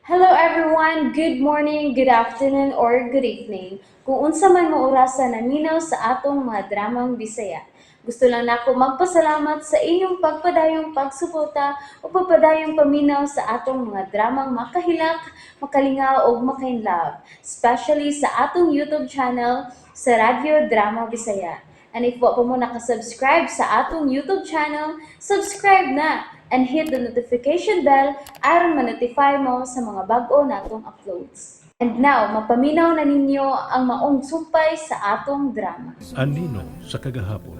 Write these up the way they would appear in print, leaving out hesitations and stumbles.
Hello everyone, good morning, good afternoon, or good evening. Kung unsa man mo orasan naminaw sa atong mga dramang Bisaya. Gusto lang nako magpasalamat sa inyong pagpadayong pagsuporta o pagpadayong paminaw sa atong mga dramang makahilak, makalingaw o makainlove, especially sa atong YouTube channel sa Radyo Drama Bisaya. And if wa pa mo nakasubscribe sa atong YouTube channel, subscribe na and hit the notification bell aron ma-notify mo sa mga bag-o natong uploads. And now, mapaminaw na ninyo ang maong sumpay sa atong drama. Anino sa kagahapon.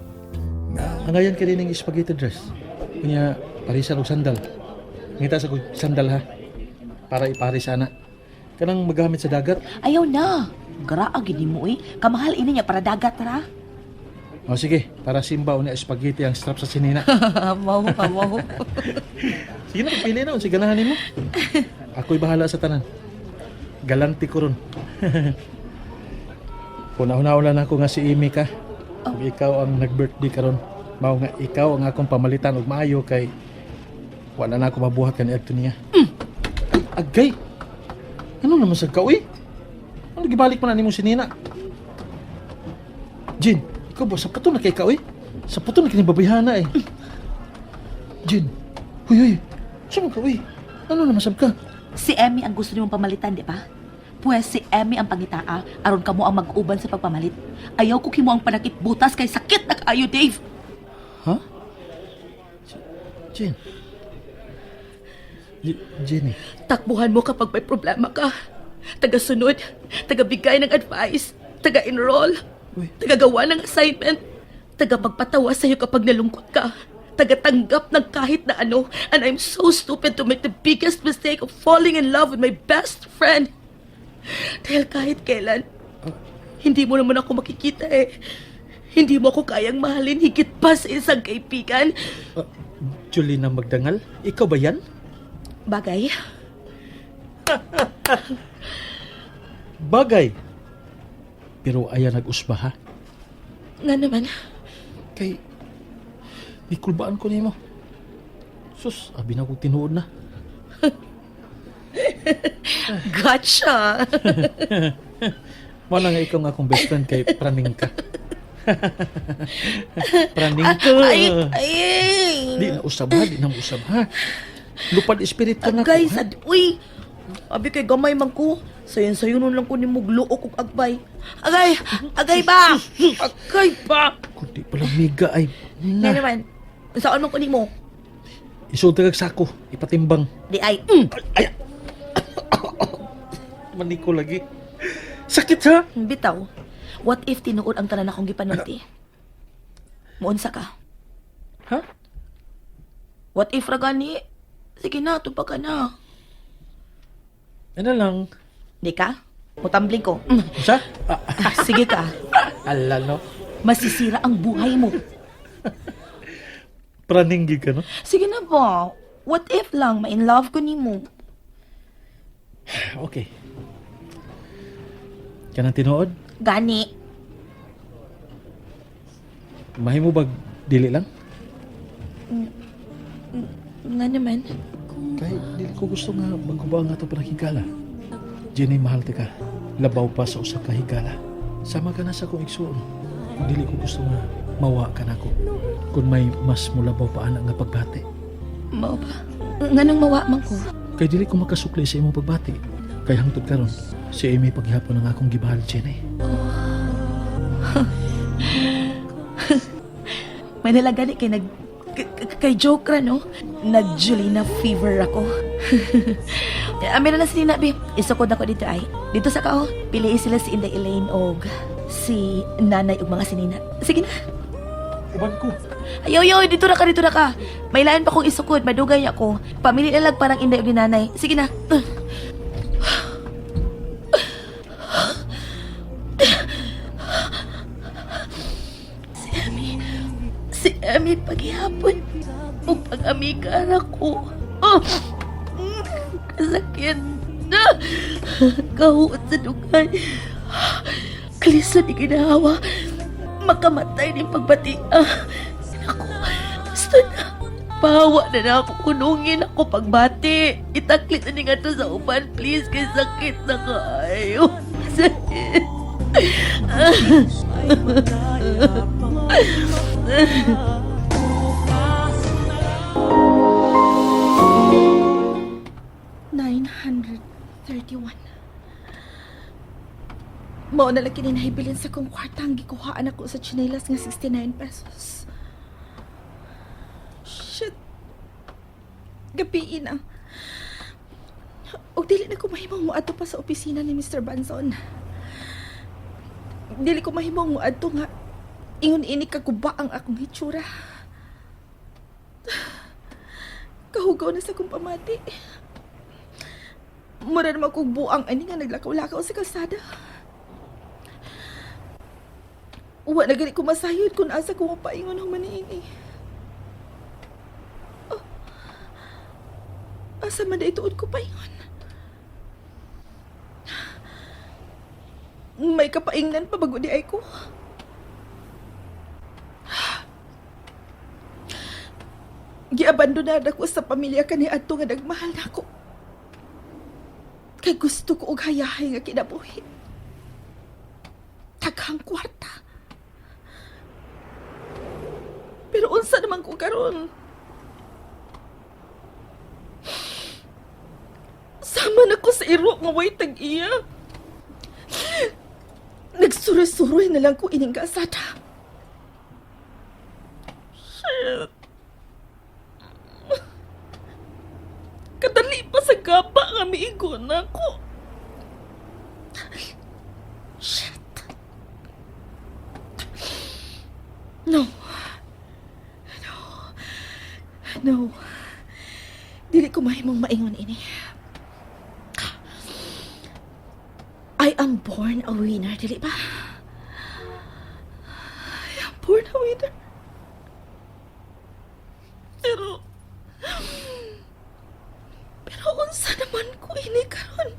Angayan ka din ng spaghetti dress. Kunya, parisan og sandal. Ngita sa kong sandal ha. Para iparis ana. Kanang magamit sa dagat. Ayaw na. Garaa gini mo eh. Kamahal ini niya para dagat ra. O sige, para simba o na spaghetti ang strap sa sinina. Mau. Sige na, pili na. Sige ganahanin mo. Ako'y bahala sa tanan. Galanti ko ron. Una-una na ako nga si Amy ka. Kung ikaw ang nag-birthday karon, mao nga ikaw ang akong pamalitan og maayo kay wala na ako mabuhat kan adto niya. Agay. Ano naman sa kaoy? Ano gibalik mo na nimo si Nina? Jin, ikaw ba sa puto na kay kaoy? Sa puto na kini babayhana eh. Jin. Huy. Saan ka uy? Ano naman sab ka? Si Emmy ang gusto nimong pamalitan, di ba? Pues si Emmy ang pangitaa, aron kamo ang mag-uban sa pagpamalit. Ayaw ko kimo ang panakit butas kay sakit na kaayo, Dave. Ha? Jin. Jenny. Takbuhan mo kapag may problema ka. Taga-sunod, taga-bigay ng advice, taga-enroll, Uy. taga-gawa ng assignment, taga-pagpatawa sa'yo kapag nalungkot ka, taga-tanggap ng kahit na ano, and I'm so stupid to make the biggest mistake of falling in love with my best friend. Dahil kahit kailan, hindi mo naman ako makikita eh. Hindi mo ako kayang mahalin higit pa sa isang kaibigan. Julina Magdangal? Ikaw ba yan? Bagay, Bagay. Pero ayan nag-usba ha? nga naman. Kay ikulbaan ko nimo. Sus, abi na ko tinuod na. Gotcha! Wala nga ikaw nga akong best friend kay Praning ka. Praning ka. Di na usab ha, di na usab ha. Lupad espiritu na ko. Agay, ha? uy! Abi kay gamay man ko. Sayon nun lang ko ni mugluok og agbay. Agay ba? Agay ba? Kundi palang miga ay. Nga Na. naman, saan mo ko ni mo? Isulta kag sako, ipatimbang. Di ay, Ay. Maniko lagi. Sakit ha? bitaw. What if tinuod ang tanan akong gipanulti? Muunsa ka? Ha? What if ragani? Sige na, tupa ka na. Ano lang? Di ka? Mutambling ko. Sa? Sige ka. Ala no. Masisira ang buhay mo. Praning gig ka no? Sige na ba? What if lang, ma-in love ko ni mo? Okay. Kanang tinuod? Gani. Mahimo bag dili lang? Nga naman. Kay dili ko gusto nga magkuba nga to panakigala. Jenny, mahal ti ka. Labaw pa sa usa ka higala. Sama ka na sa kong igsuon. Dili ko gusto nga mawa ka na ko. Kung may mas mulabaw pa ana nga pagbati. Mao ba? Nga nang mawa man ko. Kay dili ko makasukli sa imong pagbati. Kay hangtod karon, si Amy paghihapon ang akong gibahal, Jenny. May nalagani kay kay joke ra, no? Nag-Julina fever ako. Meron na si Nina, babe. Isukod ako dito ay. Dito sa kao, piliin sila si Inday Elaine og si Nanay ug mga sinina. Sige na. Uban ko. Ayaw, dito na ka. May lain pa kong isukod, madugay ako. Pamili na lang parang Inday ug ni Nanay. Sige na. Si Emmy paghihapon o pag-amiga ko. Oh, kasakit. Kahuot sa dugay. Kaliso di ginahawa. Makamatay din pagbati. Ako, gusto na. Pahawa na ako, kunungin ako pagbati. Itaklit na ni nga to sa uban, please, kay sakit na kaayo. Sakit. $931. Mao na lang kininahibilin sa kong kwartang gikuhaan ako sa chinelas nga 69 pesos. Shit. Gabi na. Og dili na ko mahimong moadto pa sa opisina ni Mr. Banson. Dili ko mahimong moadto nga ingon ini kaguba ang akong hitsura. Kahugaw na sa kong pamati. Mura naman kong buang ani nga naglakaw-lakaw sa kalsada. Uwa na gani ko masayod kung asa ko mapaingon ang maniini. Oh. Asa man na ituod ko paingon. May kapaingnan pa bago di ay ko. Giabandonada ko sa pamilya kani adto nga nagmahal nako. Kay gusto ko og hayahay nga kinabuhi. Taghang kwarta. Pero unsa naman ko karon? Sama na ko sa iro nga way tag-iya. Nagsuroy-suroy na lang ko ining kasada. Shit. Kadali pa sa gaba nga miigon ako. Shit. No. No. Dili ko mahimong maingon ini. I am born a winner, dili ba? I am born a winner. Pero unsa naman ko ini karon?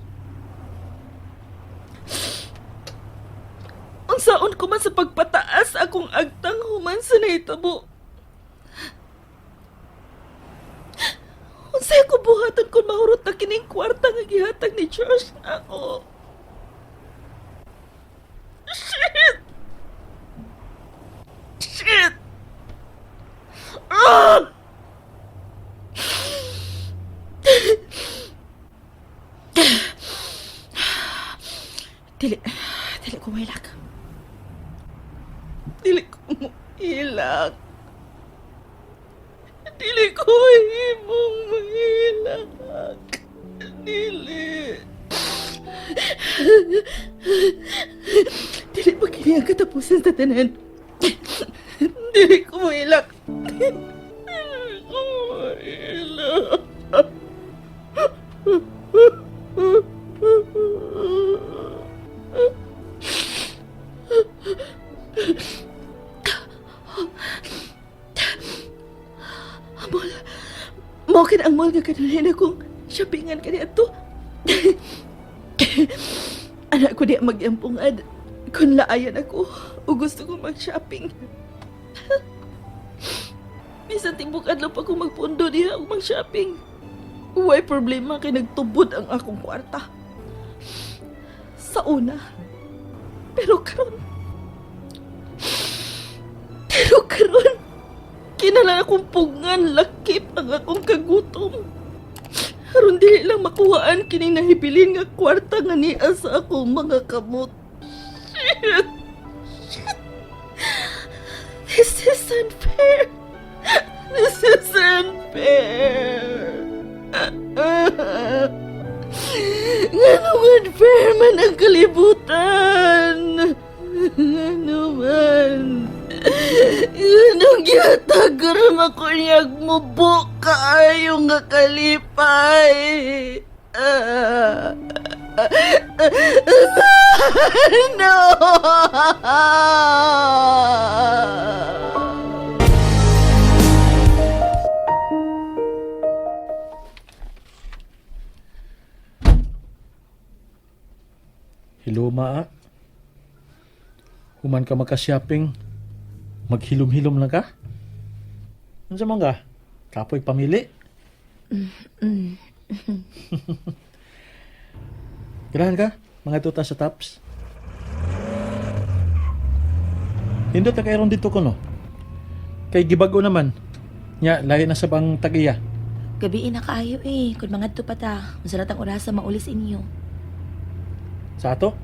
Unsaon ko man sa pagpataas akong agtang human sa nahitabo. Unsay ko buhaton kung mahurot na kining kwarta nga gihatag ni Josh na ako. Shit! Shit! Ah! Dili ko mahilak. Dili ko mahilak. Dili ko himong mahilak. Dili. Dili pa kini ang katapusan sa tanan. Dili ko mahilak. Dili ko mahilak. Mall. Mao kin ang mall nga kanilin akong shoppingan kani ato. Anak ko di mag-ampungad kung laayan ako o gusto ko mag-shopping. Bisan timbuk adlaw pa ko magpundo diha o mag-shopping. Uway problema kay nagtubod ang akong kwarta. Sa una. Pero karon kinala akong pungan, lakip ang akong kagutom. Aron dili lang makuhaan kining nahibilin nga kwarta nga niya sa akong mga kamot. Shit! Shit! This is unfair! This is unfair! Nganong unfair man ang kalibutan? Ano man? Nganong giyatagar makunyag mo kaayo nga kalipay? No! Hello, Maa. Human ka magka-shopping. Maghilom-hilom lang ka? Ano man ka? Kapoy pamili. Kailangan ka? Mga tuta sa tops. Hindi ta kayron dito ko no. Kay gibago naman. Nya, lahi na sa bang tagiya. Gabi na kaayo eh. Kung mga pa ta, masalat ang orasa maulis inyo. Sa ato?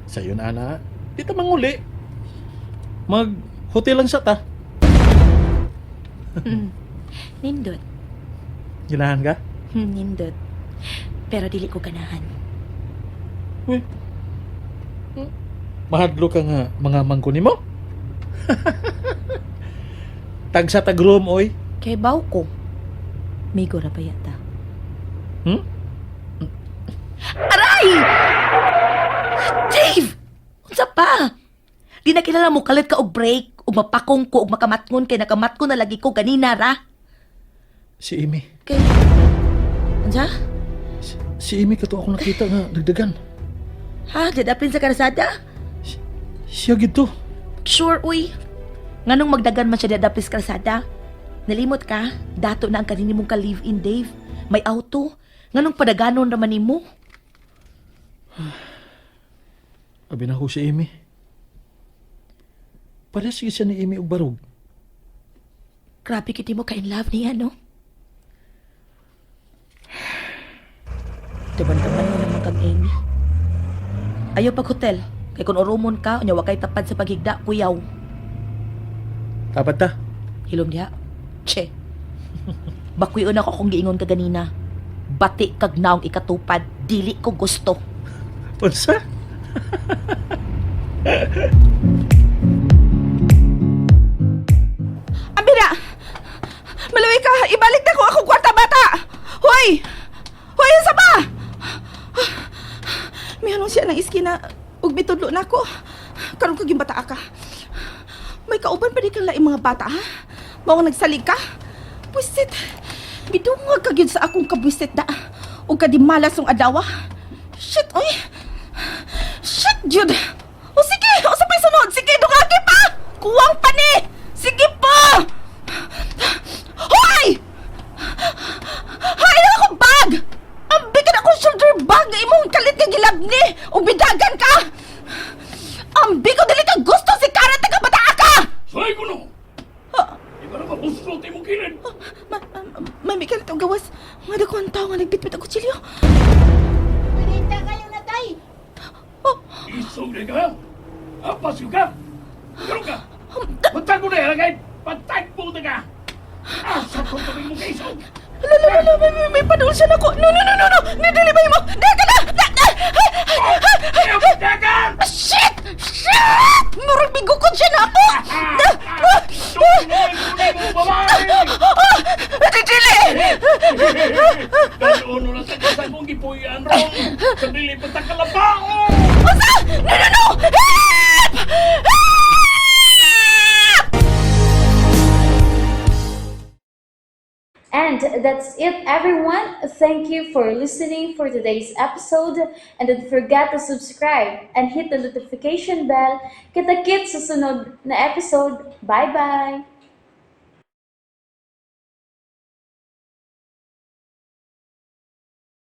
Sa'yo na ana. Di ta manguli. Mag-hotel lang sa ta. Nindot. Ginahan ka? Nindot. Pero dili ko ganahan. Uy. Mahadlo ka nga mga mangkuni mo. Tag sa tag-room, oy. Kay baw ko. May gora pa yata. Hmm? Aray! Dave! Unsa pa? Di na kilala mo kalit ka og break, ug mapakong ko, ug makamatngon kay nakamatko na lagi ko ganina ra. Si Amy. Kay... Unsa? Si Amy kato ako nakita nga dagdagan. Ha? Dadapin sa karasada? Siya gito. Sure, uy. Nganong magdagan man siya dadapin sa karasada? Nalimot ka? Dato na ang kanini mong ka-live-in, Dave. May auto. Nganong padaganon raman nimo? Abi na ko si Amy. Para sige siya ni Amy og barog. Grabe kiti mo ka in love niya, no? Daban-daban mo naman kang Amy. Ayaw pag hotel. Kay kung orumon ka, unya wakay tapad sa paghigda, kuyaw. Tapat ta. Hilom diha. Che. Bakwiyon ako kung giingon ka ganina. Bati kag naong ikatupad, dili ko gusto. Unsa? Amira! Maluwi ka! Ibalik na ko akong kwarta bata! Hoy! Hoy, unsa ba? Mayroon siya ng iskina ug mitudlo na ko. Karon kaging bata ka. May kauban pa di kang laing mga bata, ha? Mao nga nagsalig ka? Buisit. Bidungag ka gyud sa akong kabuisit da. Ug kadimalas ng adawa. Shit, oy. Shit, Jude. O sige, o sa pa'y sunod. Sige, dungagi pa. Kuwang pa ni. Sige pa. Hoy! Hay na akong bag! Ang bigat akong shoulder bag na imong kalit ka gilabni o bidagan ka! Ang bigat dili ka gusto si Kara taga bataa ka! Say ko no! Ah, Di ba na mabuslo tayo mo kilid? may kalit ang gawas. Nga dako ang tao nga nagbitbit ang kutsilyo. Pinita kayo na, tay! Oh, Isog na ka? Apas yung ka? Gano'n ka? Patag mo na yan, agay! Patag mo na ka! Asa ko tabing mo kayo? may padulsan ako. No! Nidilibay mo! Daga na! Ayaw mo dagan! Shit! Murag bigo ko siya na ako! Tuloy mo babae! Dili! Gano'n na sa kasang mong gipuyan ron! Kabili patag kalabao! Asa? No! Help! And that's it, everyone. Thank you for listening for today's episode. And don't forget to subscribe and hit the notification bell. Kita-kits sa sunod na episode. Bye-bye!